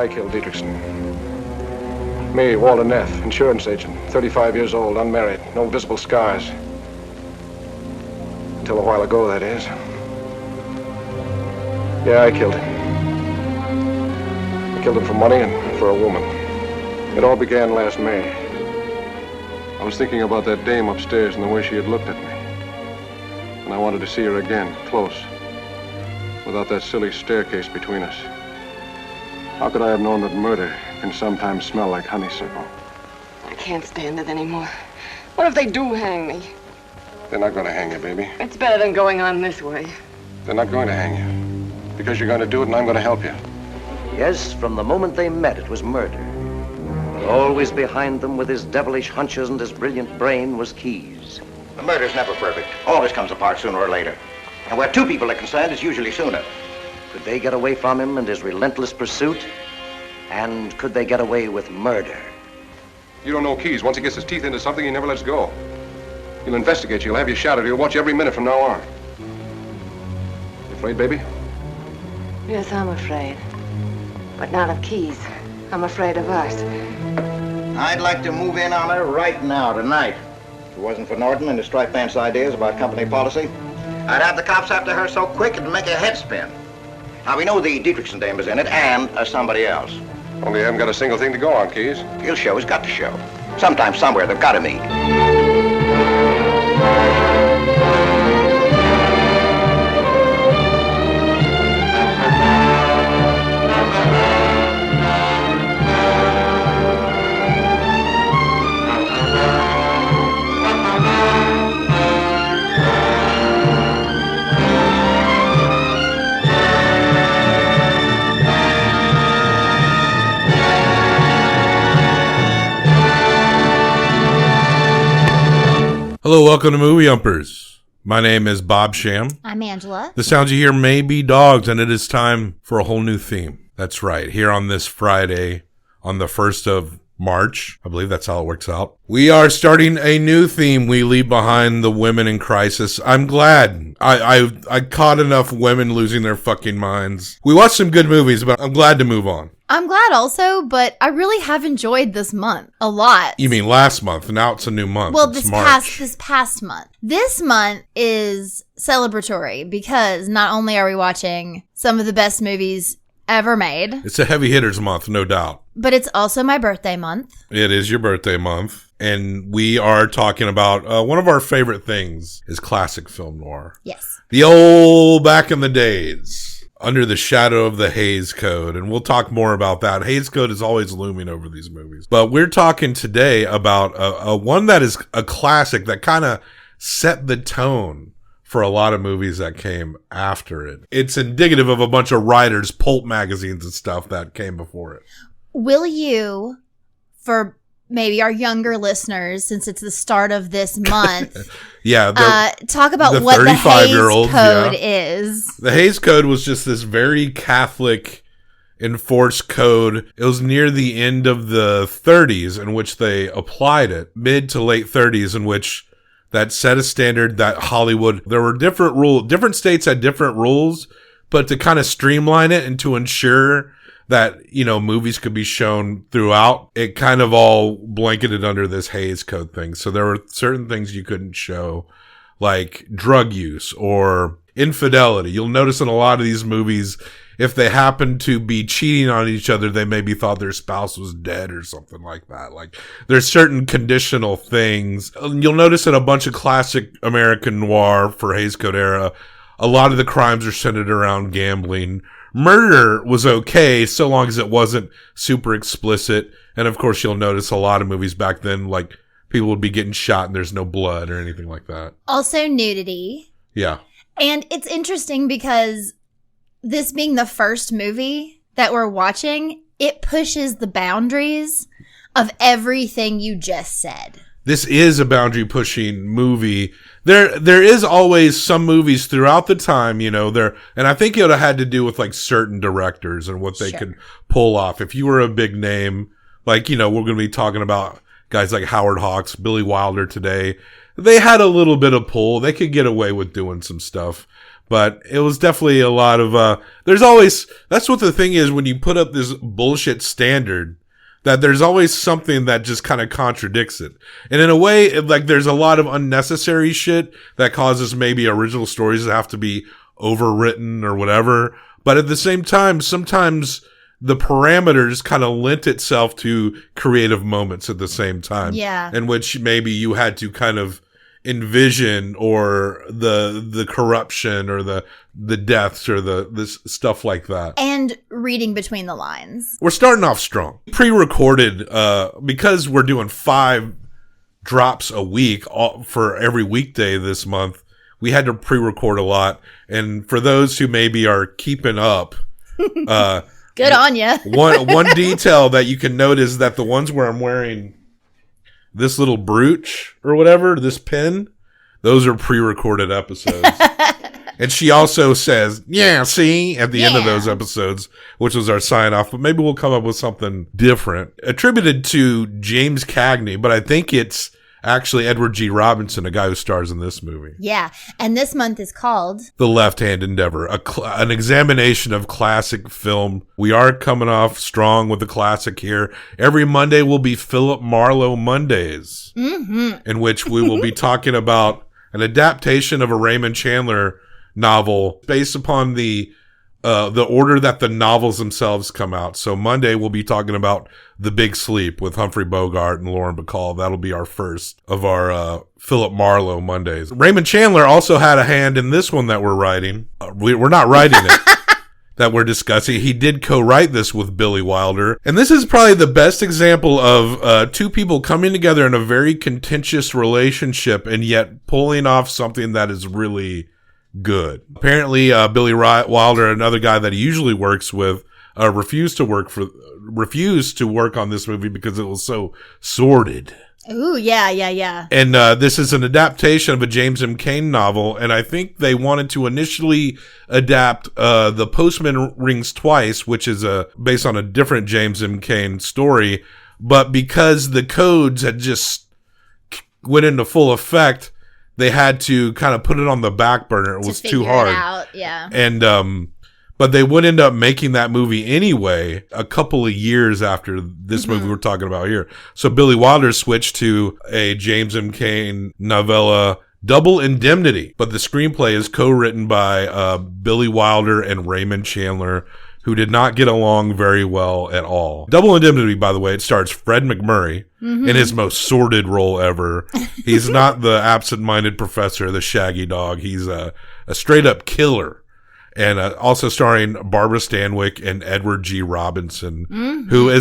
I killed Dietrichson. Me, Walter Neff, insurance agent, 35 years old, unmarried, no visible scars. Until a while ago, that is. Yeah, I killed him. I killed him for money and for a woman. It all began last May. I was thinking about that dame upstairs and the way she had looked at me. And I wanted to see her again, close, without that silly staircase between us. How could I have known that murder can sometimes smell like honeysuckle? I can't stand it anymore. What if they do hang me? They're not going to hang you, baby. It's better than going on this way. They're not going to hang you. Because you're going to do it and I'm going to help you. Yes, from the moment they met, it was murder. But always behind them, with his devilish hunches and his brilliant brain, was Keyes. The murder's never perfect. Always comes apart sooner or later. And where two people are concerned, it's usually sooner. Could they get away from him and his relentless pursuit? And could they get away with murder? You don't know Keyes. Once he gets his teeth into something, he never lets go. He'll investigate you. He'll have you shadowed. He'll watch you every minute from now on. You afraid, baby? Yes, I'm afraid. But not of Keyes. I'm afraid of us. I'd like to move in on her right now, tonight. If it wasn't for Norton and his striped pants ideas about company policy, I'd have the cops after her so quick it'd make a head spin. Now, we know the Dietrichson dame is in it, and somebody else. Only you haven't got a single thing to go on, Keyes. He'll show. He's got to show. Sometime, somewhere, they've got to meet. Hello, welcome to Movie Umpers. My name is Bob Sham. I'm Angela. The sounds you hear may be dogs, and it is time for a whole new theme. That's right. Here on this Friday, on the 1st of March, I believe that's how it works out, we are starting a new theme. We leave behind the women in crisis. I'm glad. I caught enough women losing their fucking minds. We watched some good movies, but I'm glad to move on. I'm glad also, but I really have enjoyed this month a lot. You mean last month? Now it's a new month. Well, it's this March. past month. This month is celebratory because not only are we watching some of the best movies ever made. It's a heavy hitters month, no doubt. But it's also my birthday month. It is your birthday month. And we are talking about one of our favorite things is classic film noir. Yes. The old back in the days, under the shadow of the Hays Code. And we'll talk more about that. Hays Code is always looming over these movies. But we're talking today about a one that is a classic that kind of set the tone for a lot of movies that came after it. It's indicative of a bunch of writers, pulp magazines and stuff that came before it. Will you, for maybe our younger listeners, since it's the start of this month, talk about what the Hays Code is? The Hays Code was just this very Catholic enforced code. It was near the end of the 30s in which they applied it, mid to late 30s, in which that set a standard that Hollywood, there were different rules, different states had different rules, but to kind of streamline it and to ensure that, you know, movies could be shown throughout, it kind of all blanketed under this Hays Code thing. So there were certain things you couldn't show, like drug use or infidelity. You'll notice in a lot of these movies, if they happen to be cheating on each other, they maybe thought their spouse was dead or something like that. Like, there's certain conditional things. You'll notice in a bunch of classic American noir for Hays Code era, a lot of the crimes are centered around gambling. Murder was okay so long as it wasn't super explicit. And of course, you'll notice a lot of movies back then, like, people would be getting shot and there's no blood or anything like that. Also nudity. Yeah. And it's interesting because this being the first movie that we're watching, it pushes the boundaries of everything you just said. This is a boundary pushing movie. There is always some movies throughout the time, you know, and I think it would have had to do with like certain directors and what they could pull off. If you were a big name, like, you know, we're going to be talking about guys like Howard Hawks, Billy Wilder today. They had a little bit of pull. They could get away with doing some stuff. But it was definitely a lot of, there's always, that's what the thing is when you put up this bullshit standard, that there's always something that just kind of contradicts it. And in a way, like, there's a lot of unnecessary shit that causes maybe original stories to have to be overwritten or whatever. But at the same time, sometimes the parameters kind of lent itself to creative moments at the same time. Yeah. In which maybe you had to kind of envision or the corruption or the deaths or this stuff like that. And reading between the lines. We're starting off strong. Pre-recorded, because we're doing 5 drops a week for every weekday this month, we had to pre-record a lot. And for those who maybe are keeping up, good on ya. one detail that you can note is that the ones where I'm wearing this little brooch or whatever, this pin, those are pre-recorded episodes. And she also says, yeah, see, at the end of those episodes, which was our sign off, but maybe we'll come up with something different. Attributed to James Cagney, but I think it's actually Edward G. Robinson, a guy who stars in this movie. Yeah, and this month is called The Left Hand Endeavor, an examination of classic film. We are coming off strong with the classic here. Every Monday will be Philip Marlowe Mondays, in which we will be talking about an adaptation of a Raymond Chandler novel based upon the order that the novels themselves come out. So Monday we'll be talking about The Big Sleep with Humphrey Bogart and Lauren Bacall. That'll be our first of our Philip Marlowe Mondays. Raymond Chandler also had a hand in this one that we're writing. We're not writing it. That we're discussing. He did co-write this with Billy Wilder. And this is probably the best example of 2 people coming together in a very contentious relationship and yet pulling off something that is really good. Apparently, Billy Wilder, another guy that he usually works with, refused to work on this movie because it was so sordid. Ooh, yeah. And this is an adaptation of a James M. Cain novel, and I think they wanted to initially adapt The Postman Rings Twice, which is based on a different James M. Cain story, but because the codes had just went into full effect, they had to kind of put it on the back burner. It was too hard. And but they would end up making that movie anyway a couple of years after this movie we're talking about here. So Billy Wilder switched to a James M. Cain novella, Double Indemnity. But the screenplay is co-written by Billy Wilder and Raymond Chandler, who did not get along very well at all. Double Indemnity, by the way, it stars Fred McMurray in his most sordid role ever. He's not the absent-minded professor, the shaggy dog. He's a straight-up killer. And also starring Barbara Stanwyck and Edward G. Robinson, who,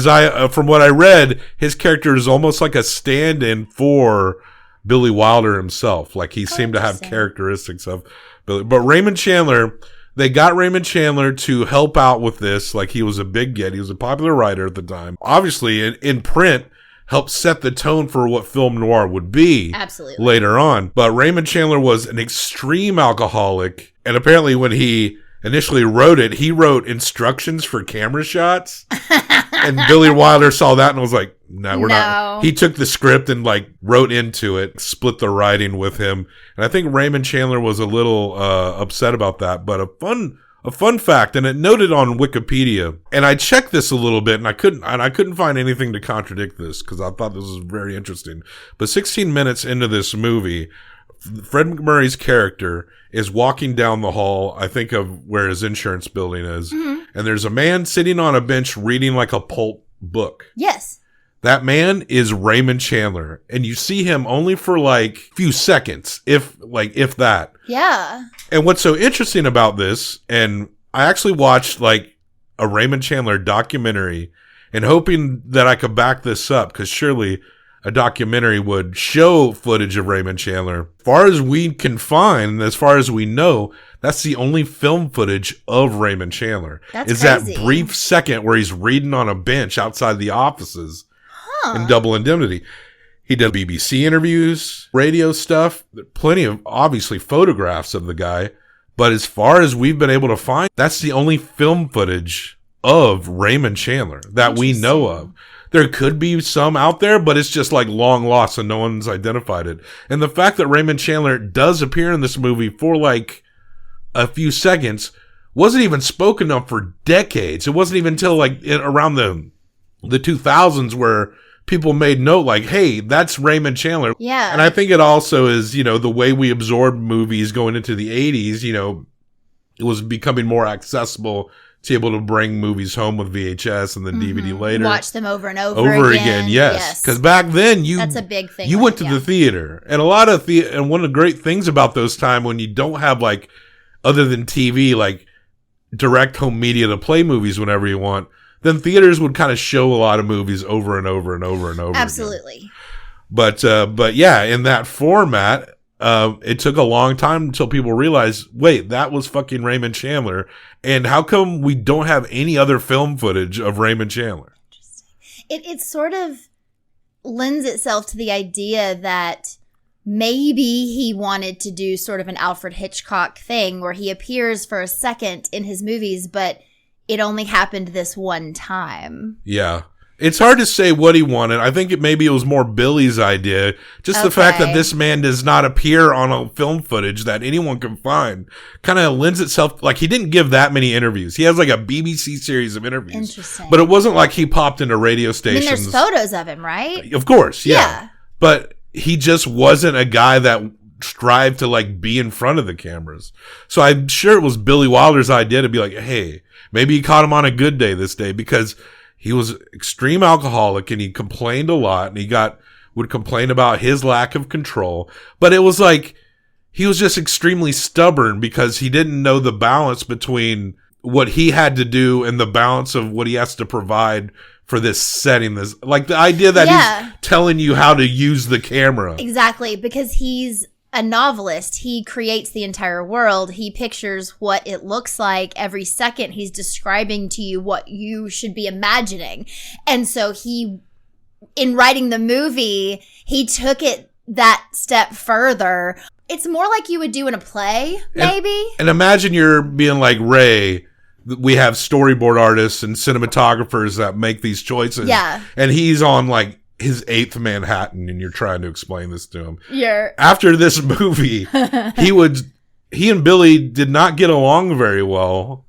from what I read, his character is almost like a stand-in for Billy Wilder himself. Like, he seemed to have characteristics of Billy. But Raymond Chandler... They got Raymond Chandler to help out with this. Like, he was a big get. He was a popular writer at the time. Obviously, in print, helped set the tone for what film noir would be. Absolutely. Later on. But Raymond Chandler was an extreme alcoholic. And apparently when he initially wrote it, he wrote instructions for camera shots. And Billy Wilder saw that and was like, no, we're not. He took the script and like wrote into it, split the writing with him. And I think Raymond Chandler was a little upset about that. But a fun fact, and it noted on Wikipedia, and I checked this a little bit and I couldn't find anything to contradict this because I thought this was very interesting. But 16 minutes into this movie, Fred McMurray's character is walking down the hall, I think of where his insurance building is, and there's a man sitting on a bench reading like a pulp book. Yes. That man is Raymond Chandler, and you see him only for like a few seconds, if that. Yeah. And what's so interesting about this, and I actually watched like a Raymond Chandler documentary and hoping that I could back this up, because surely a documentary would show footage of Raymond Chandler. As far as we can find, as far as we know, that's the only film footage of Raymond Chandler. That's crazy. That brief second where he's reading on a bench outside the offices in Double Indemnity. He did BBC interviews, radio stuff, plenty of obviously photographs of the guy. But as far as we've been able to find, that's the only film footage of Raymond Chandler that we know of. There could be some out there, but it's just like long lost and no one's identified it. And the fact that Raymond Chandler does appear in this movie for like a few seconds wasn't even spoken of for decades. It wasn't even until like around the 2000s where people made note like, hey, that's Raymond Chandler. Yeah. And I think it also is, you know, the way we absorbed movies going into the 80s, you know, it was becoming more accessible to be able to bring movies home with VHS and then DVD later. Watch them over and over again. Yes. Because back then, that's a big thing. You went to the theater. And a lot of and one of the great things about those time when you don't have like, other than TV, like direct home media to play movies whenever you want, then theaters would kind of show a lot of movies over and over and over and over. Absolutely. Again. But yeah, in that format, it took a long time until people realized, wait, that was fucking Raymond Chandler. And how come we don't have any other film footage of Raymond Chandler? It sort of lends itself to the idea that maybe he wanted to do sort of an Alfred Hitchcock thing where he appears for a second in his movies, but it only happened this one time. Yeah. It's hard to say what he wanted. I think maybe it was more Billy's idea. Just the fact that this man does not appear on a film footage that anyone can find kind of lends itself. Like, he didn't give that many interviews. He has like a BBC series of interviews. Interesting. But it wasn't like he popped into radio stations. I mean, there's photos of him, right? Of course, yeah. But he just wasn't a guy that strived to like be in front of the cameras. So I'm sure it was Billy Wilder's idea to be like, hey, maybe he caught him on a good day this day, because he was extreme alcoholic and he complained a lot, and he would complain about his lack of control. But it was like, he was just extremely stubborn because he didn't know the balance between what he had to do and the balance of what he has to provide for this setting. This, like the idea that he's telling you how to use the camera. Exactly. Because he's a novelist. He creates the entire world. He pictures what it looks like every second. He's describing to you what you should be imagining. And so in writing the movie, he took it that step further. It's more like you would do in a play, maybe. And imagine you're being like Ray. We have storyboard artists and cinematographers that make these choices. Yeah. And he's on like his 8th Manhattan, and you're trying to explain this to him. Yeah. After this movie, he and Billy did not get along very well.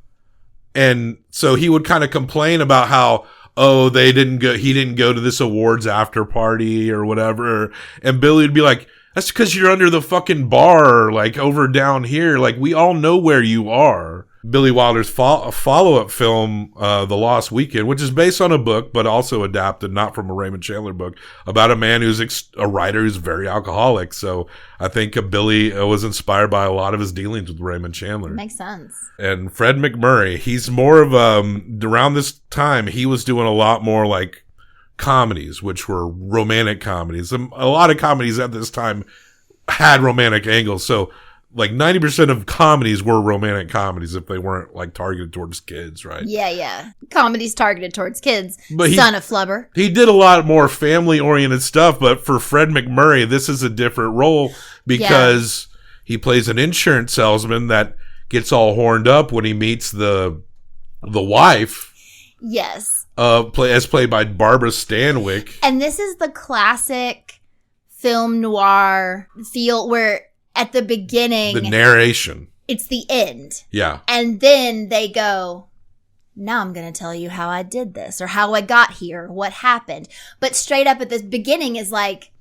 And so he would kind of complain about how, he didn't go to this awards after party or whatever. And Billy would be like, that's because you're under the fucking bar, like over down here. Like, we all know where you are. Billy Wilder's follow-up film, The Lost Weekend, which is based on a book, but also adapted, not from a Raymond Chandler book, about a man who's a writer who's very alcoholic. So I think Billy was inspired by a lot of his dealings with Raymond Chandler. Makes sense. And Fred McMurray, he's more of around this time, he was doing a lot more like comedies, which were romantic comedies. And a lot of comedies at this time had romantic angles. So like 90% of comedies were romantic comedies if they weren't like targeted towards kids, right? Yeah. Comedies targeted towards kids. But Son of Flubber. He did a lot more family-oriented stuff, but for Fred McMurray, this is a different role because he plays an insurance salesman that gets all horned up when he meets the wife. Yes. As played by Barbara Stanwyck. And this is the classic film noir feel where at the beginning, the narration, it's the end. Yeah. And then they go, now I'm going to tell you how I did this or how I got here, what happened. But straight up at the beginning is like,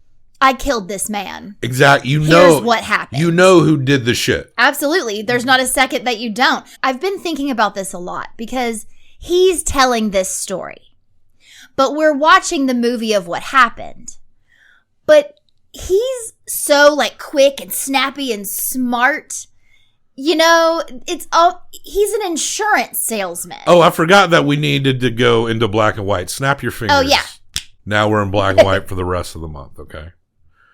I killed this man. Exactly. Here's what happened. You know who did the shit. Absolutely. There's not a second that you don't. I've been thinking about this a lot because he's telling this story, but we're watching the movie of what happened. But he's so like quick and snappy and smart. You know, he's an insurance salesman. Oh, I forgot that we needed to go into black and white. Snap your fingers. Oh, yeah. Now we're in black and white for the rest of the month. Okay.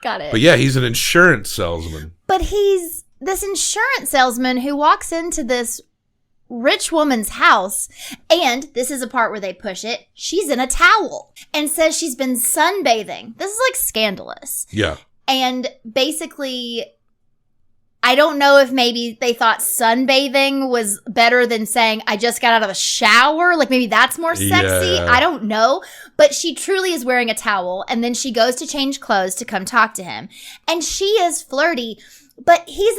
Got it. But yeah, he's an insurance salesman. But he's this insurance salesman who walks into this rich woman's house, and this is a part where they push it, she's in a towel and says she's been sunbathing. This is like scandalous. Yeah. And basically, I don't know if maybe they thought sunbathing was better than saying I just got out of a shower. Like maybe that's more sexy. Yeah. I don't know. But she truly is wearing a towel, and then she goes to change clothes to come talk to him. And she is flirty, but he's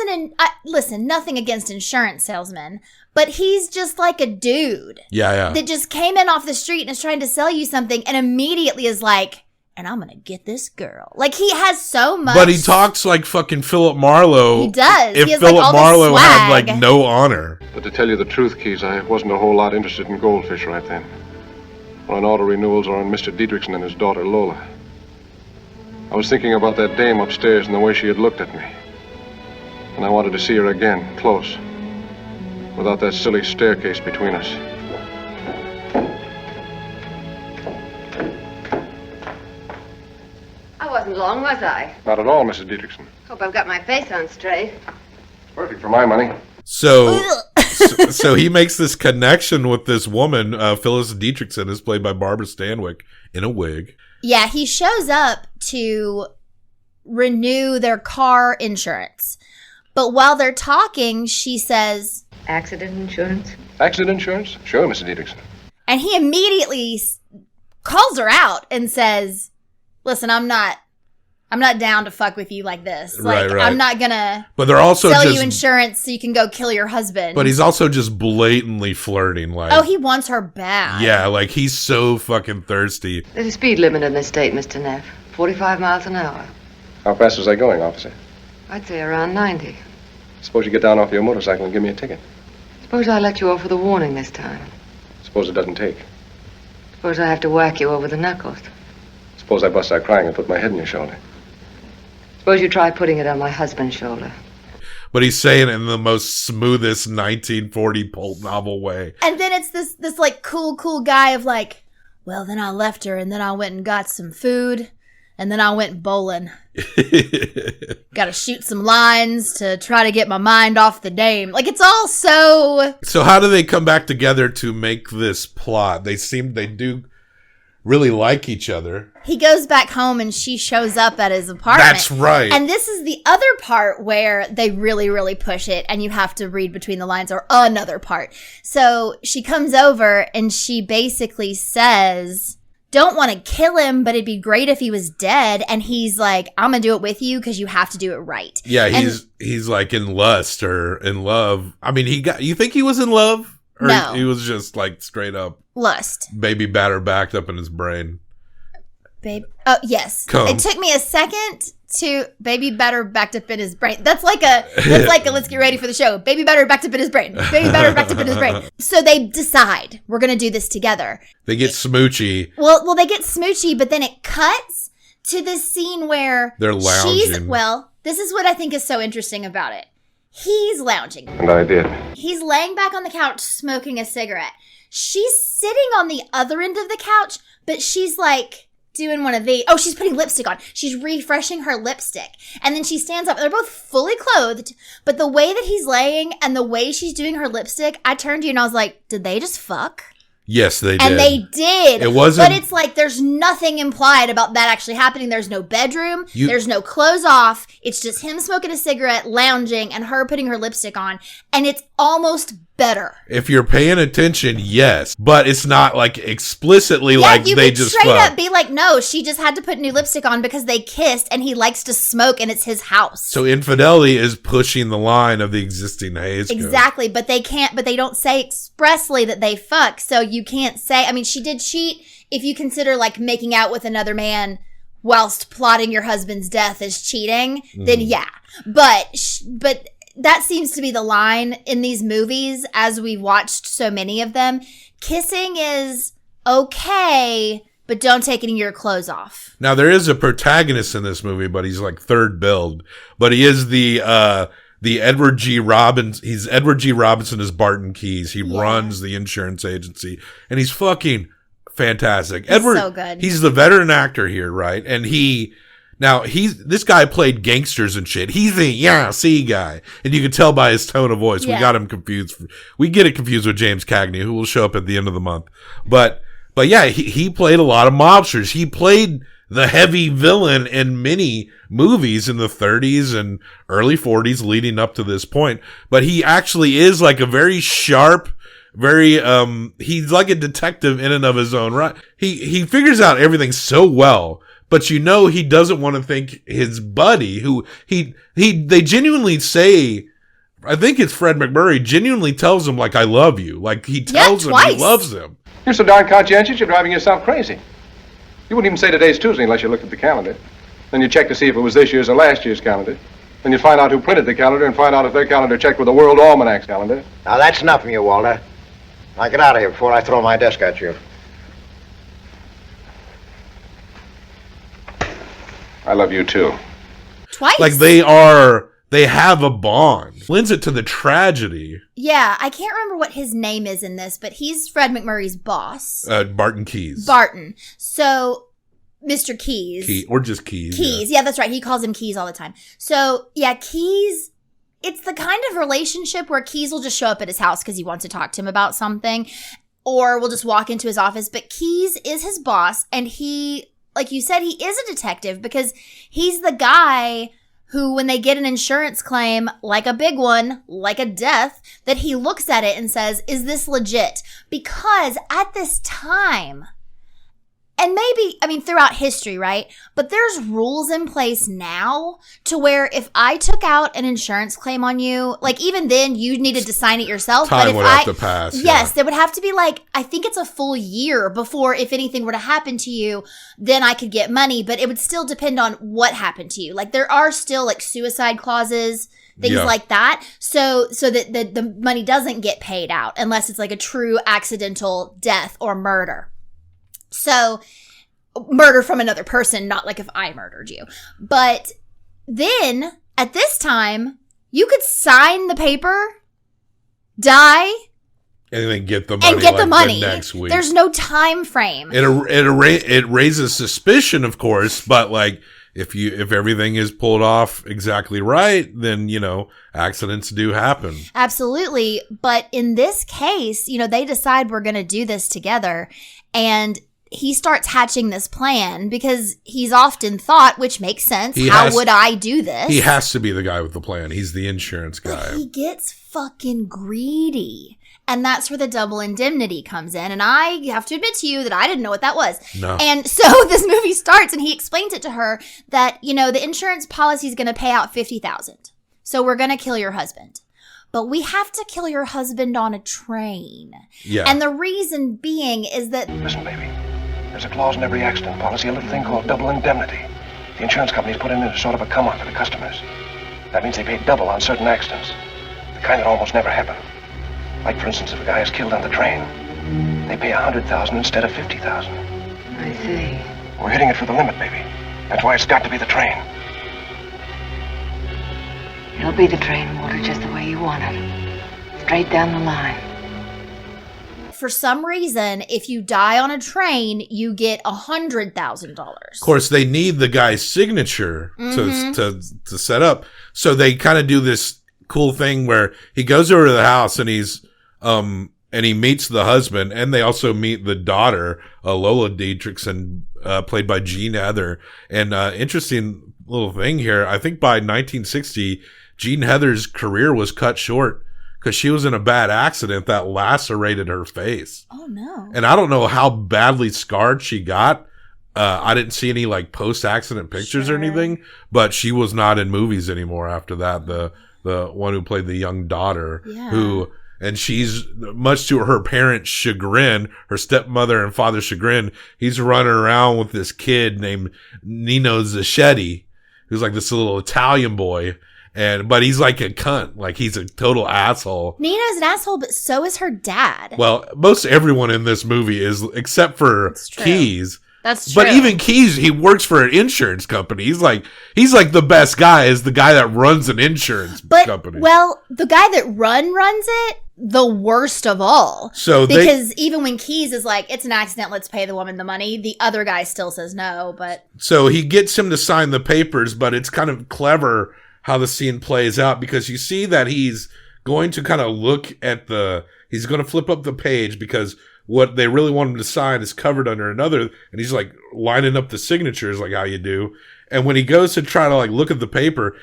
listen, nothing against insurance salesmen, but he's just like a dude. Yeah. That just came in off the street and is trying to sell you something and immediately is like, and I'm going to get this girl. Like, he has so much. But he talks like fucking Philip Marlowe. He does. If He has, Philip like, all this Marlowe had, swag. like, no honor. But to tell you the truth, Keys, I wasn't a whole lot interested in goldfish right then. Or in auto renewals or on Mr. Dietrichson and his daughter, Lola. I was thinking about that dame upstairs and the way she had looked at me. And I wanted to see her again, close. Without that silly staircase between us. I wasn't long, was I? Not at all, Mrs. Dietrichson. Hope I've got my face on straight. Perfect for my money. So he makes this connection with this woman, Phyllis Dietrichson, is played by Barbara Stanwyck in a wig. Yeah, he shows up to renew their car insurance. But while they're talking, she says, Accident insurance? Accident insurance? Sure, Mrs. Dietrichson. and he immediately calls her out and says, listen, I'm not down to fuck with you like this. Like, right. I'm not gonna But they're also sell just you insurance so you can go kill your husband. But he's also just blatantly flirting, like, oh, he wants her back. yeah, like he's so fucking thirsty. There's a speed limit in this state, Mr. Neff. 45 miles an hour. How fast was I going, officer? I'd say around 90. Suppose you get down off your motorcycle and give me a ticket. Suppose I let you off with a warning this time. Suppose it doesn't take. Suppose I have to whack you over the knuckles. Suppose I bust out crying and put my head on your shoulder. Suppose you try putting it on my husband's shoulder. But he's saying it in the most smoothest 1940 pulp novel way. And then it's this like cool guy of like, well, then I left her and then I went and got some food and then I went bowling. Got to shoot some lines to try to get my mind off the dame. Like, it's all so... So how do they come back together to make this plot? They do really like each other. He goes back home and she shows up at his apartment. That's right. And this is the other part where they really, really push it and you have to read between the lines, or another part. So she comes over and she basically says, don't want to kill him, but it'd be great if he was dead. And he's like, I'm going to do it with you because you have to do it right. Yeah, he's like in lust or in love. I mean, you think he was in love? Or No. He was just like straight up Lust. baby batter backed up in his brain. Babe. Oh, yes. Come. It took me a second to baby batter backed up in his brain. That's like a let's get ready for the show. Baby batter backed up in his brain. Baby batter backed up in his brain. So they decide we're going to do this together. They get smoochy. Well, they get smoochy, but then it cuts to this scene where They're lounging. This is what I think is so interesting about it. He's lounging. And I did. He's laying back on the couch smoking a cigarette. She's sitting on the other end of the couch, but she's like doing one of these. Oh, she's putting lipstick on. She's refreshing her lipstick. And then she stands up. They're both fully clothed, but the way that he's laying and the way she's doing her lipstick, I turned to you and I was like, did they just fuck? Yes, they did. And they did. It wasn't. But it's like there's nothing implied about that actually happening. There's no bedroom. There's no clothes off. It's just him smoking a cigarette, lounging, and her putting her lipstick on. And it's almost better. If you're paying attention, yes. But it's not like explicitly Yeah, like you they could just straight fucked. up be like, no, she just had to put new lipstick on because they kissed and he likes to smoke and it's his house. So infidelity is pushing the line of the existing Hays Code. Exactly, but they don't say expressly that they fuck, so you can't say, I mean, she did cheat if you consider like making out with another man whilst plotting your husband's death as cheating, then yeah. But that seems to be the line in these movies as we've watched so many of them. Kissing is okay, but don't take any of your clothes off. Now, there is a protagonist in this movie, but he's like third build. But he is the Edward G. Robinson. He's Edward G. Robinson as Barton Keyes. He runs the insurance agency, and he's fucking fantastic. Edward, so good. He's the veteran actor here, right? And this guy played gangsters and shit. He's the see guy, and you can tell by his tone of voice. Yeah. We got him confused. We get it confused with James Cagney, who will show up at the end of the month. But yeah, he played a lot of mobsters. He played the heavy villain in many movies in the 30s and early 40s leading up to this point. But he actually is like a very sharp, very, he's like a detective in and of his own right. He figures out everything so well, but he doesn't want to think his buddy, who they genuinely say, I think it's Fred McMurray, genuinely tells him, like, I love you. Like, he tells him he loves him. You're so darn conscientious, you're driving yourself crazy. You wouldn't even say today's Tuesday unless you looked at the calendar. Then you check to see if it was this year's or last year's calendar. Then you'd find out who printed the calendar and find out if their calendar checked with the World Almanac's calendar. Now, that's enough from you, Walter. Now, get out of here before I throw my desk at you. I love you, too. Twice. Like, they have a bond. Lends it to the tragedy. Yeah, I can't remember what his name is in this, but he's Fred McMurray's boss. Barton Keyes. Barton. So, Mr. Keyes. Or just Keyes. Keyes. Yeah, that's right. He calls him Keyes all the time. So, yeah, Keyes, it's the kind of relationship where Keyes will just show up at his house because he wants to talk to him about something, or will just walk into his office. But Keyes is his boss, and he, like you said, he is a detective because he's the guy who, when they get an insurance claim, like a big one, like a death, that he looks at it and says, is this legit? Because at this time, and maybe, I mean, throughout history, right? But there's rules in place now to where if I took out an insurance claim on you, like even then you needed to sign it yourself. Time but if would have to pass. Yes, there would have to be like, I think it's a full year before if anything were to happen to you, then I could get money. But it would still depend on what happened to you. Like there are still like suicide clauses, things like that. So that the money doesn't get paid out unless it's like a true accidental death or murder. So, murder from another person, not like if I murdered you. But then, at this time, you could sign the paper, die, and then get the money, the next week. There's no time frame. It raises suspicion, of course, but like if everything is pulled off exactly right, then accidents do happen. Absolutely, but in this case, they decide we're going to do this together, and he starts hatching this plan because he's often thought, which makes sense, how would I do this? He has to be the guy with the plan. He's the insurance guy. But he gets fucking greedy. And that's where the double indemnity comes in. And I have to admit to you that I didn't know what that was. No. And so this movie starts and he explains it to her that, the insurance policy is going to pay out $50,000. So we're going to kill your husband. But we have to kill your husband on a train. Yeah. And the reason being is that... Listen, baby. There's a clause in every accident policy, a little thing called double indemnity. The insurance companies put in as sort of a come-up for the customers. That means they pay double on certain accidents. The kind that almost never happen. Like, for instance, if a guy is killed on the train, they pay $100,000 instead of $50,000. I see. We're hitting it for the limit, baby. That's why it's got to be the train. It'll be the train, Walter, just the way you want it. Straight down the line. For some reason, if you die on a train, you get $100,000. Of course, they need the guy's signature to set up. So they kind of do this cool thing where he goes over to the house and he meets the husband, and they also meet the daughter, Lola Dietrichson, played by Jean Heather. And interesting little thing here, I think by 1960, Jean Heather's career was cut short because she was in a bad accident that lacerated her face. Oh, no. And I don't know how badly scarred she got. I didn't see any like post-accident pictures or anything, but she was not in movies anymore after that. The one who played the young daughter, and she's, much to her parents' chagrin, her stepmother and father's chagrin, he's running around with this kid named Nino Zachetti, who's like this little Italian boy. But he's like a cunt. Like, he's a total asshole. Nina's an asshole, but so is her dad. Well, most everyone in this movie is, except for Keyes. That's true. But even Keyes, he works for an insurance company. He's like the best guy, is the guy that runs an insurance company. Well, the guy that runs it, the worst of all. Because even when Keyes is like, it's an accident, let's pay the woman the money, the other guy still says no, but. So he gets him to sign the papers, but it's kind of clever how the scene plays out, because you see that he's going to kind of look at he's going to flip up the page because what they really want him to sign is covered under another, and he's like lining up the signatures like how you do. And when he goes to try to like look at the paper,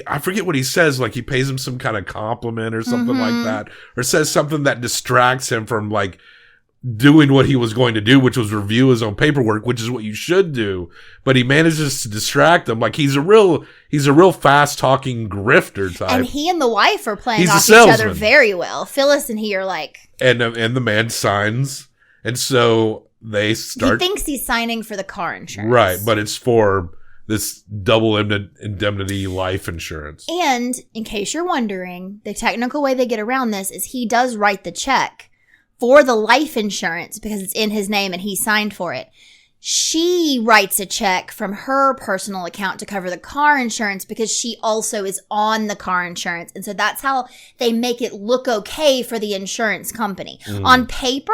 I forget what he says, like he pays him some kind of compliment or something like that, or says something that distracts him from like doing what he was going to do, which was review his own paperwork, which is what you should do. But he manages to distract them. Like he's a real fast talking grifter type. And he and the wife are playing He's a off each other salesman. very well. Phyllis and he are like, and the man signs, and so they start. He thinks he's signing for the car insurance, Right, but it's for this double indemnity life insurance. And in case you're wondering, the technical way they get around this is he does write the check for the life insurance because it's in his name and he signed for it. She writes a check from her personal account to cover the car insurance because she also is on the car insurance. And so that's how they make it look okay for the insurance company. On paper,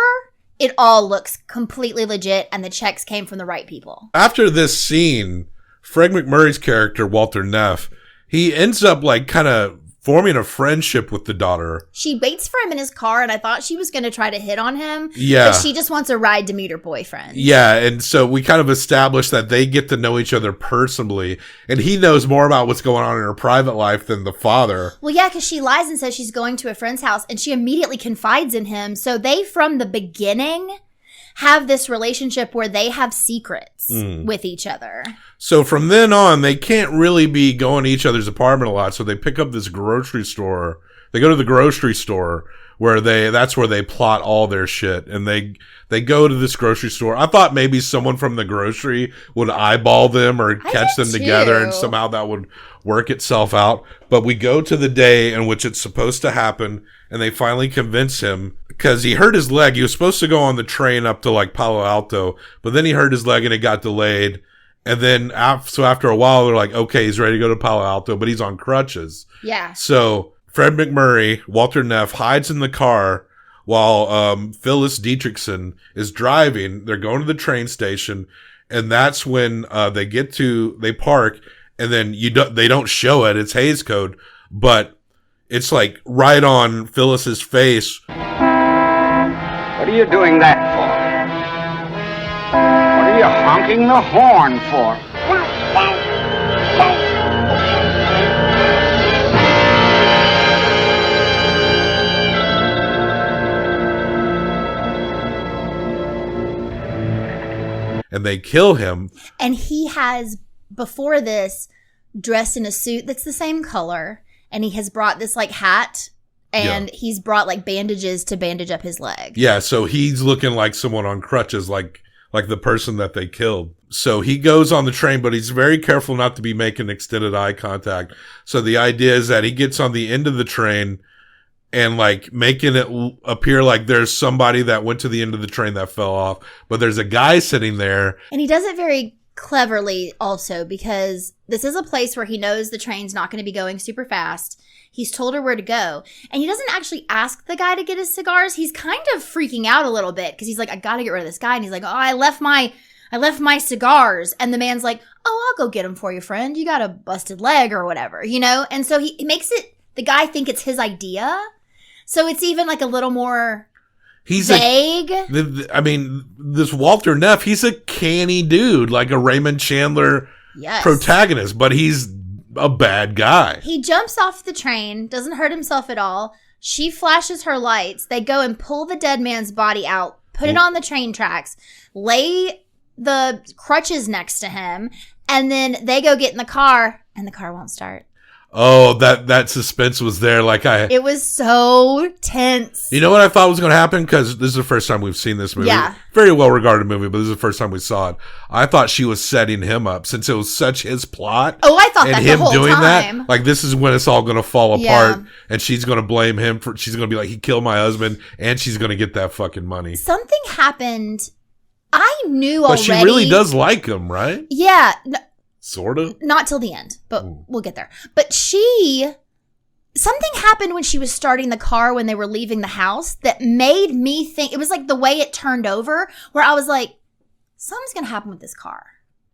it all looks completely legit and the checks came from the right people. After this scene, Fred McMurray's character, Walter Neff, he ends up like kind of forming a friendship with the daughter. She waits for him in his car, and I thought she was going to try to hit on him. Yeah. But she just wants a ride to meet her boyfriend. Yeah, and so we kind of established that they get to know each other personally, and he knows more about what's going on in her private life than the father. Well, yeah, because she lies and says she's going to a friend's house, and she immediately confides in him. So they, from the beginning, have this relationship where they have secrets with each other. So from then on, they can't really be going to each other's apartment a lot. So they pick up this grocery store. They go to the grocery store where that's where they plot all their shit. And they go to this grocery store. I thought maybe someone from the grocery would eyeball them or catch them together and somehow that would work itself out. But we go to the day in which it's supposed to happen, and they finally convince him because he hurt his leg. He was supposed to go on the train up to like Palo Alto, but then he hurt his leg and it got delayed. And then so after a while, they're like, okay, he's ready to go to Palo Alto, but he's on crutches. Yeah. So Fred McMurray, Walter Neff, hides in the car while Phyllis Dietrichson is driving. They're going to the train station, and that's when they park, and then they don't show it. It's Hays Code, but it's like right on Phyllis's face. What are you doing that for? What are you honking the horn for? And they kill him. And he has, before this, dressed in a suit that's the same color. And he has brought this like hat. And he's brought like bandages to bandage up his leg. Yeah, so he's looking like someone on crutches, like the person that they killed. So he goes on the train, but he's very careful not to be making extended eye contact. So the idea is that he gets on the end of the train and like making it appear like there's somebody that went to the end of the train that fell off, but there's a guy sitting there. And he does it very cleverly also because this is a place where he knows the train's not going to be going super fast. He's told her where to go. And he doesn't actually ask the guy to get his cigars. He's kind of freaking out a little bit because he's like, I got to get rid of this guy. And he's like, oh, I left my cigars. And the man's like, oh, I'll go get them for you, friend. You got a busted leg or whatever, you know? And so he makes the guy think it's his idea. So it's even like a little more vague. This Walter Neff, he's a canny dude, like a Raymond Chandler protagonist, but he's a bad guy. He jumps off the train, doesn't hurt himself at all. She flashes her lights. They go and pull the dead man's body out, put it on the train tracks, lay the crutches next to him, and then they go get in the car, and the car won't start. Oh, that suspense was there. It was so tense. You know what I thought was going to happen? Because this is the first time we've seen this movie. Yeah. Very well regarded movie, but this is the first time we saw it. I thought she was setting him up since it was such his plot. Oh, I thought and that him the whole doing time. that. Like, this is when it's all going to fall apart, and she's going to blame him for. She's going to be like, he killed my husband, and she's going to get that fucking money. Something happened. I knew already. But she really does like him, right? Yeah. Sort of. Not till the end, but we'll get there. But something happened when she was starting the car when they were leaving the house that made me think, it was like the way it turned over where I was like, something's going to happen with this car.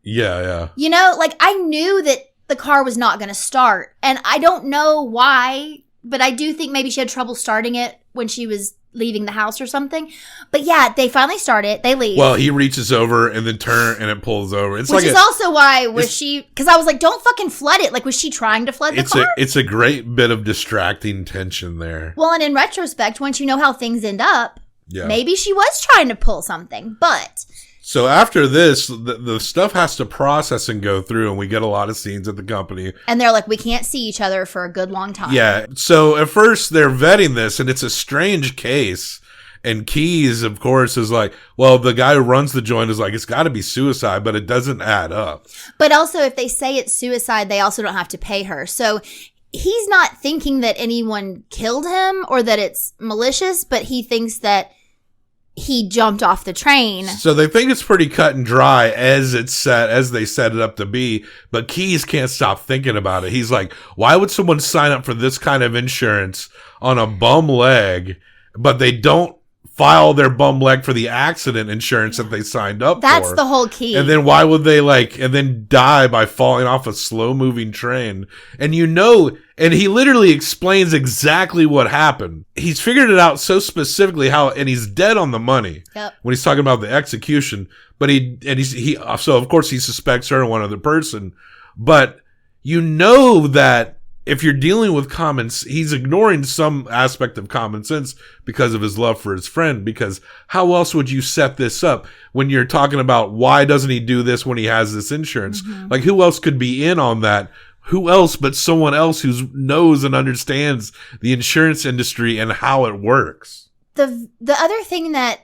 Yeah. You know, like I knew that the car was not going to start and I don't know why, but I do think maybe she had trouble starting it when she was leaving the house or something. But yeah, they finally start it. They leave. Well, he reaches over and then and it pulls over. It's Which is also why because I was like, don't fucking flood it. Like, was she trying to flood the car? It's a great bit of distracting tension there. Well, and in retrospect, once you know how things end up, Yeah. Maybe she was trying to pull something, but... So after this, the stuff has to process and go through, and we get a lot of scenes at the company. And they're like, we can't see each other for a good long time. Yeah. So at first they're vetting this, and it's a strange case. And Keys, of course, is like, well, the guy who runs the joint is like, it's got to be suicide, but it doesn't add up. But also, if they say it's suicide, they also don't have to pay her. So he's not thinking that anyone killed him or that it's malicious, but he thinks that he jumped off the train. So they think it's pretty cut and dry as they set it up to be, but Keys can't stop thinking about it. He's like, why would someone sign up for this kind of insurance on a bum leg, but they don't file their bum leg for the accident insurance that they signed up for? That's the whole key. And then why would they and then die by falling off a slow moving train? And and he literally explains exactly what happened. He's figured it out so specifically and he's dead on the money when he's talking about the execution. But so of course he suspects her and one other person. But that if you're dealing with he's ignoring some aspect of common sense because of his love for his friend. Because how else would you set this up when you're talking about why doesn't he do this when he has this insurance? Mm-hmm. Like, who else could be in on that? Who else but someone else who knows and understands the insurance industry and how it works? The other thing that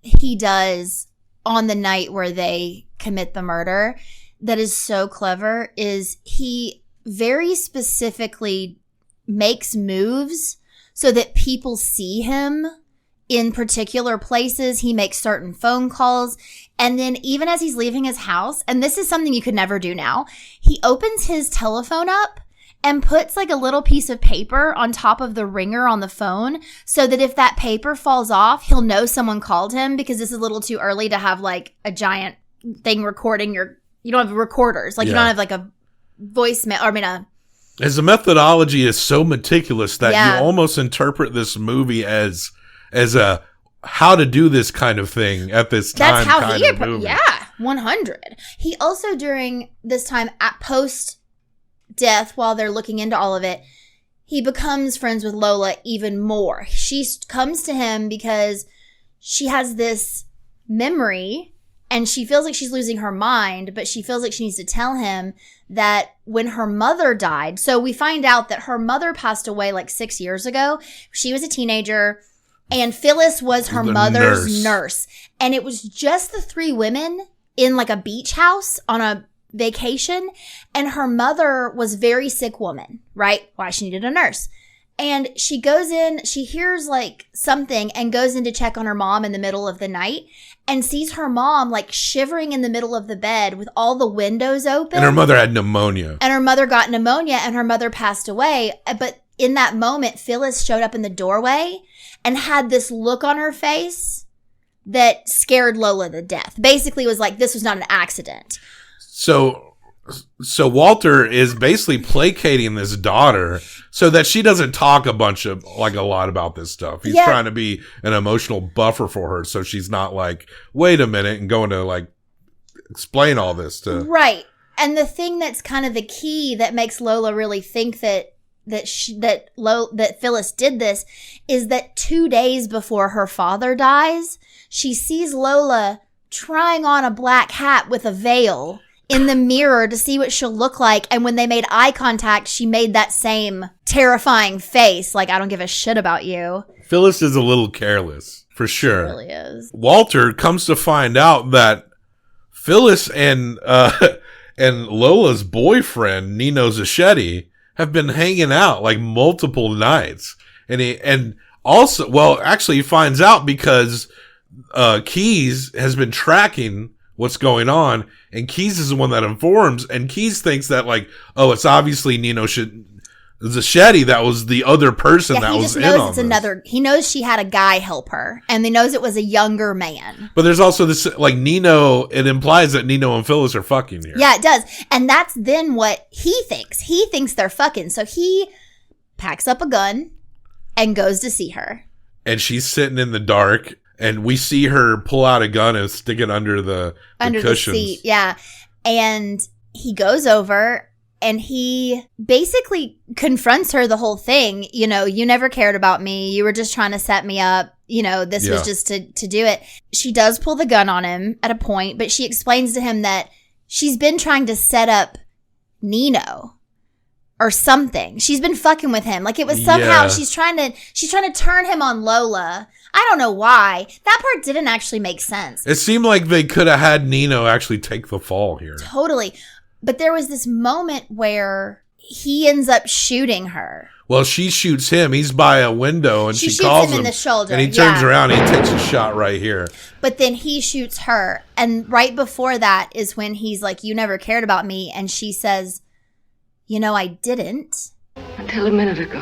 he does on the night where they commit the murder that is so clever is he very specifically makes moves so that people see him in particular places. He makes certain phone calls. And then even as he's leaving his house, and this is something you could never do now, he opens his telephone up and puts like a little piece of paper on top of the ringer on the phone so that if that paper falls off, he'll know someone called him, because this is a little too early to have like a giant thing recording you don't have recorders. Like you don't have like a voicemail, As the methodology is so meticulous that you almost interpret this movie as a how to do this kind of thing at this time. That's how he 100. He also, during this time at post death, while they're looking into all of it, he becomes friends with Lola even more. She comes to him because she has this memory and she feels like she's losing her mind, but she feels like she needs to tell him that when her mother died, so we find out that her mother passed away like 6 years ago. She was a teenager, and Phyllis was her mother's nurse. And it was just the three women in like a beach house on a vacation. And her mother was a very sick woman, right? Why she needed a nurse. And she goes in, she hears like something and goes in to check on her mom in the middle of the night and sees her mom like shivering in the middle of the bed with all the windows open. And her mother had pneumonia. And her mother got pneumonia and her mother passed away. But in that moment, Phyllis showed up in the doorway and had this look on her face that scared Lola to death. Basically, it was like, this was not an accident. So Walter is basically placating this daughter so that she doesn't talk a lot about this stuff. He's trying to be an emotional buffer for her, so she's not like, wait a minute, and going to like explain all this to. Right. And the thing that's kind of the key that makes Lola really think that Phyllis did this is that 2 days before her father dies, she sees Lola trying on a black hat with a veil in the mirror to see what she'll look like. And when they made eye contact, she made that same terrifying face. Like, I don't give a shit about you. Phyllis is a little careless, for sure. She really is. Walter comes to find out that Phyllis and Lola's boyfriend, Nino Zachetti, have been hanging out like multiple nights. And he finds out because Keys has been tracking what's going on, and Keys is the one that informs, and Keys thinks that like, oh, it's obviously Nino Zachetti that was the other person that was in on this. He knows she had a guy help her, and he knows it was a younger man. But there's also this, like, Nino, it implies that Nino and Phyllis are fucking here. Yeah, it does. And that's then what he thinks. He thinks they're fucking. So he packs up a gun and goes to see her. And she's sitting in the dark, and we see her pull out a gun and stick it under the cushions. The seat, yeah. And he goes over, and he basically confronts her the whole thing. You know, you never cared about me. You were just trying to set me up. You know, this was just to do it. She does pull the gun on him at a point, but she explains to him that she's been trying to set up Nino or something. She's been fucking with him. Like it was somehow she's trying to turn him on Lola. I don't know why. That part didn't actually make sense. It seemed like they could have had Nino actually take the fall here. Totally. But there was this moment where he ends up shooting her. Well, she shoots him. He's by a window, and she calls him in the shoulder. And he turns around and he takes a shot right here. But then he shoots her. And right before that is when he's like, you never cared about me. And she says, you know, I didn't. Until a minute ago,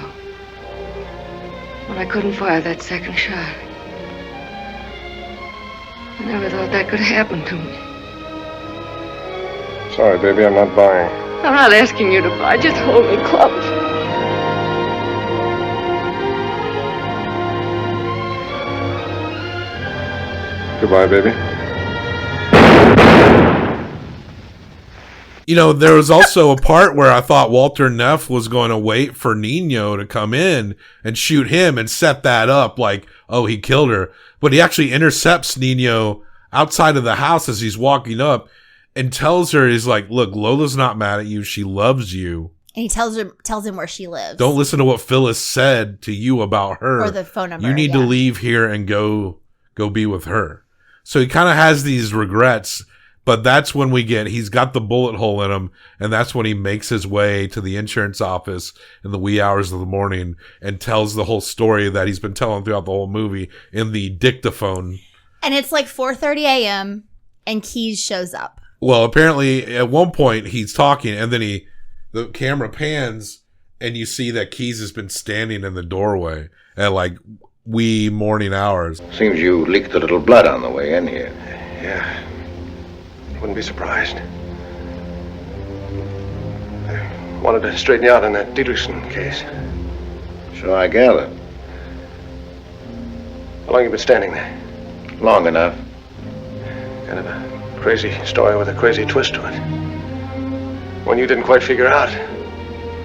when I couldn't fire that second shot. I never thought that could happen to me. Sorry, baby, I'm not buying. I'm not asking you to buy. Just hold me close. Goodbye, baby. You know, there was also a part where I thought Walter Neff was going to wait for Nino to come in and shoot him and set that up like, oh, he killed her. But he actually intercepts Nino outside of the house as he's walking up and tells her, he's like, look, Lola's not mad at you. She loves you. And he tells him where she lives. Don't listen to what Phyllis said to you about her. Or the phone number. You need to leave here and go be with her. So he kind of has these regrets, but that's when he's got the bullet hole in him, and that's when he makes his way to the insurance office in the wee hours of the morning and tells the whole story that he's been telling throughout the whole movie in the dictaphone. And it's like 4:30 a.m. and Keyes shows up. Well, apparently at one point he's talking, and then the camera pans, and you see that Keyes has been standing in the doorway at like wee morning hours. Seems you leaked a little blood on the way in here. Yeah. Wouldn't be surprised. I wanted to straighten you out on that Dietrichson case. So I gather. How long you been standing there? Long enough. Kind of a crazy story with a crazy twist to it. One you didn't quite figure out.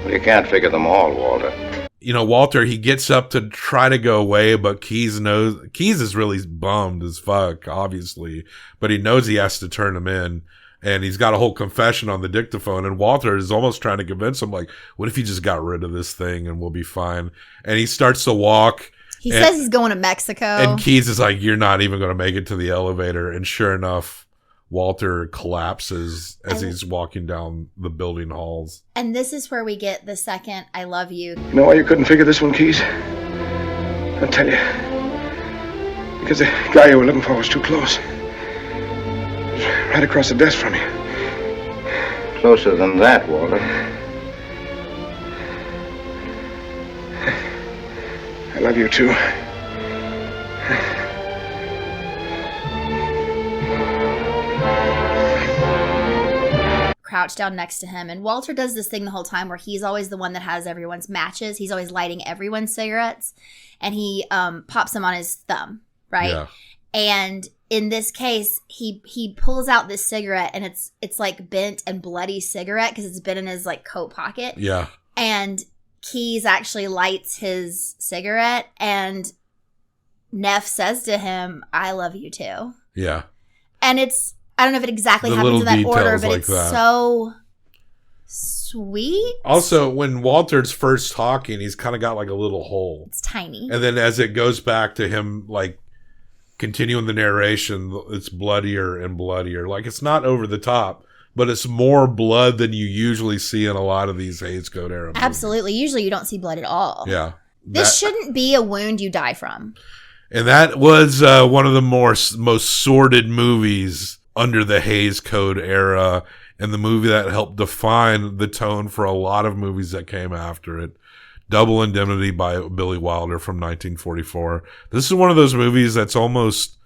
Well, you can't figure them all, Walter. You know, Walter, he gets up to try to go away, but Keyes is really bummed as fuck, obviously, but he knows he has to turn him in, and he's got a whole confession on the dictaphone, and Walter is almost trying to convince him, like, what if you just got rid of this thing and we'll be fine? And he starts to walk. He says he's going to Mexico. And Keyes is like, you're not even going to make it to the elevator. And sure enough, Walter collapses as he's walking down the building halls. And this is where we get the second I love you. You know why you couldn't figure this one, Keyes? I'll tell you. Because the guy you were looking for was too close. Right across the desk from you. Closer than that, Walter. I love you, too. Crouched down next to him, and Walter does this thing the whole time where he's always the one that has everyone's matches. He's always lighting everyone's cigarettes, and he pops them on his thumb, right? Yeah. And in this case, he pulls out this cigarette, and it's like bent and bloody cigarette because it's been in his like coat pocket. Yeah. And Keyes actually lights his cigarette, and Neff says to him, "I love you too." Yeah. And I don't know if it exactly happens in that order, but it's so sweet. Also, when Walter's first talking, he's kind of got like a little hole. It's tiny. And then as it goes back to him, like, continuing the narration, it's bloodier and bloodier. Like, it's not over the top, but it's more blood than you usually see in a lot of these Hays Code era movies. Absolutely. Usually you don't see blood at all. Yeah. This shouldn't be a wound you die from. And that was one of the most sordid movies under the Hays Code era, and the movie that helped define the tone for a lot of movies that came after it. Double Indemnity by Billy Wilder from 1944. This is one of those movies that's almost,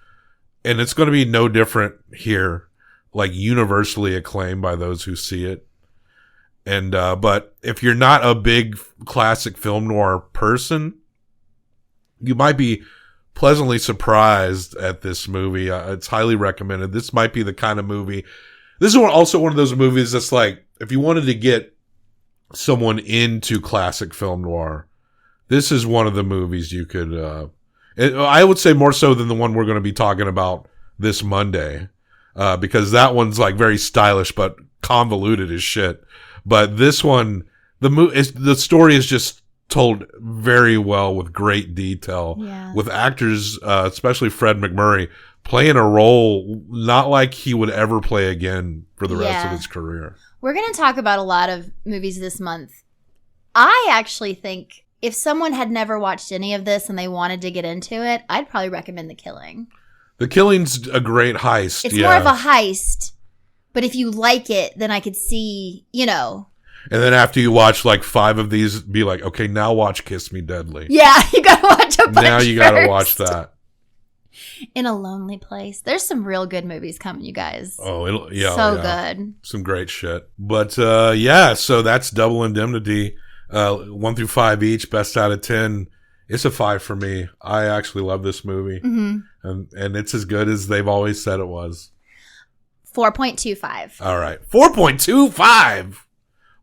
and it's going to be no different here, like universally acclaimed by those who see it. And, but if you're not a big classic film noir person, you might be pleasantly surprised at this movie. It's highly recommended. This might be the kind of movie. This is also one of those movies that's like, if you wanted to get someone into classic film noir, this is one of the movies you could, I would say more so than the one we're going to be talking about this Monday, because that one's like very stylish but convoluted as shit. But this one, the story is just told very well with great detail, with actors, especially Fred McMurray, playing a role not like he would ever play again for the rest of his career. We're going to talk about a lot of movies this month. I actually think if someone had never watched any of this and they wanted to get into it, I'd probably recommend The Killing. The Killing's a great heist. It's more of a heist, but if you like it, then I could see, you know. And then after you watch like 5 of these, be like, okay, now watch Kiss Me Deadly. Yeah, you gotta watch a bunch Now you gotta first. watch that. In a Lonely Place. There's some real good movies coming, you guys. Oh, good. Some great shit. But so that's Double Indemnity. 1 through 5 each, best out of 10. It's a 5 for me. I actually love this movie. And it's as good as they've always said it was. 4.25. All right. 4.25.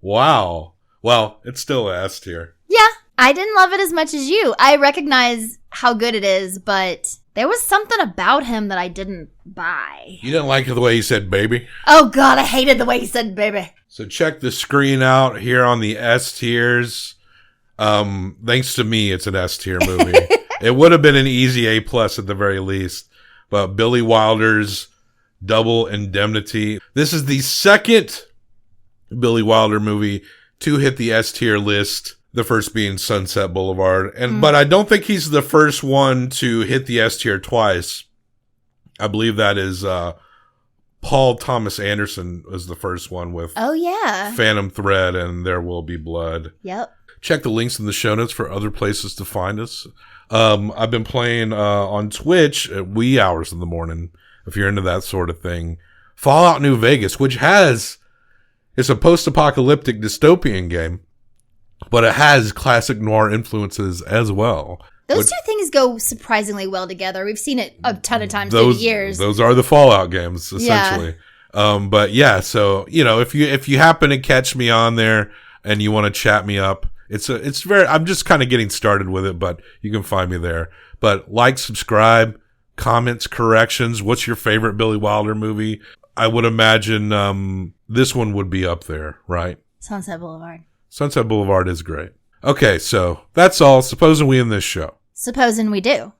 Wow. Well, it's still a S tier. Yeah, I didn't love it as much as you. I recognize how good it is, but there was something about him that I didn't buy. You didn't like the way he said baby? Oh, God, I hated the way he said baby. So check the screen out here on the S tiers. Thanks to me, it's an S tier movie. It would have been an easy A+ at the very least. But Billy Wilder's Double Indemnity. This is the second Billy Wilder movie to hit the S tier list. The first being Sunset Boulevard. But I don't think he's the first one to hit the S tier twice. I believe that is Paul Thomas Anderson was the first one with Phantom Thread and There Will Be Blood. Yep. Check the links in the show notes for other places to find us. I've been playing on Twitch at wee hours in the morning, if you're into that sort of thing. Fallout New Vegas, which it's a post-apocalyptic dystopian game, but it has classic noir influences as well. Those two things go surprisingly well together. We've seen it a ton of times through the years. Those are the Fallout games, essentially. Yeah. But yeah, so, you know, if you happen to catch me on there and you want to chat me up, I'm just kind of getting started with it, but you can find me there. But like, subscribe, comments, corrections. What's your favorite Billy Wilder movie? I would imagine this one would be up there, right? Sunset Boulevard. Sunset Boulevard is great. Okay, so that's all. Supposing we end this show. Supposing we do.